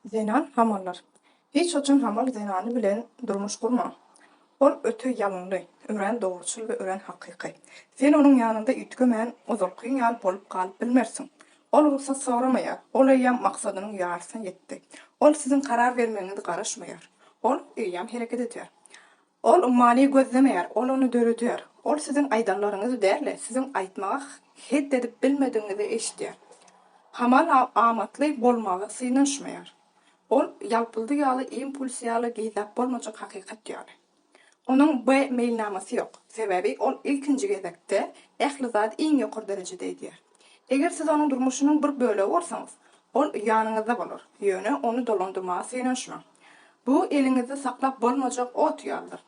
Zenan hamallar. Hiç oçun hamal zenanı bilen durmuş kurma. Ol ötü yalınlı, ören doğruçul ve ören hakiki. Sen onun yanında ütgümen, ozulkuyun yal bolup kalıp bilmersin. Ol ruhsat soramayar, ol eyyam maksadının yarısın yetti. Ol sizin karar vermenizi karışmayar. Ol eyyam hareket eder. Ol mali gözlemeyer, ol onu dörüdüyor. Ol sizin aydallarınızı derle, sizin aytmağa hiddedip bilmediğinizi eşitler. Hamal amatly bolmagy synanşmaýar. Ol ýalpyldy ýaly impuls ýaly gizap bolmajak hakykat ýaly. Onuň bu meýilnamasy ýok. Sebebi ol ilkinji gezekde ähli zat iň ýokary derejede edýär. Eger siz onuň durmuşynyň bir bölegi bolsaňyz, ol ýanyňyzda bolar. Ýöne onu dolandyrmaga synanşma. Bu eliňizde saklap bolmajak ot ýaldyr.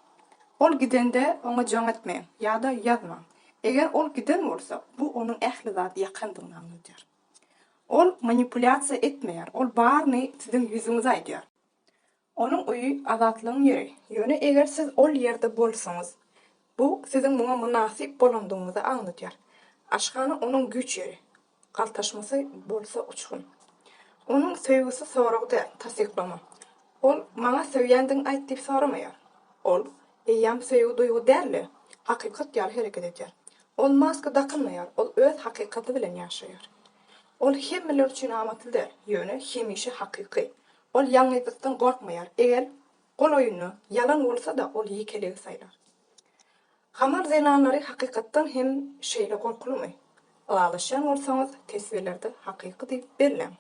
Ol gidende oňa jaň etmeň ýa-da ýazma. Eger ol giden bolsa, bu onuň ähli zat ýakyndygyny anlatýar. Ol manipulasiya etmeýär, ol barny sizin ýüzüňize aýdýar. Onuň uyu azatlygyň ýeri. Ýöne eger siz ol ýerde bolsaňyz, bu sizin muňa münasip bolandygyňyzy anlatýar. Aşgany onuň güç ýeri. Galtaşmasy bolsa uçgun. Onuň söýgüsi soragda tasyklama. Ol maňa söýýändiň aýt diýip soramaýar. Ol eýýam söýgü duýgu därli, hakykat ýaly hereket edýär. Ol maska dakylmaýar, ol öz hakykaty bilen ýaşaýar. Ol hemmeler üçin amatlydyr. Ýöne hemişe hakyky. Ol ýalňyzlykdan gorkmaýar. Eger gol oýuny ýalan bolsa da ol ýekelegi saýlar. Hamar zenanlary hakykatdan hem şeýle gorkulmy. Alaşan bolsaňyz tesbirlerde hakyky diýip berilen.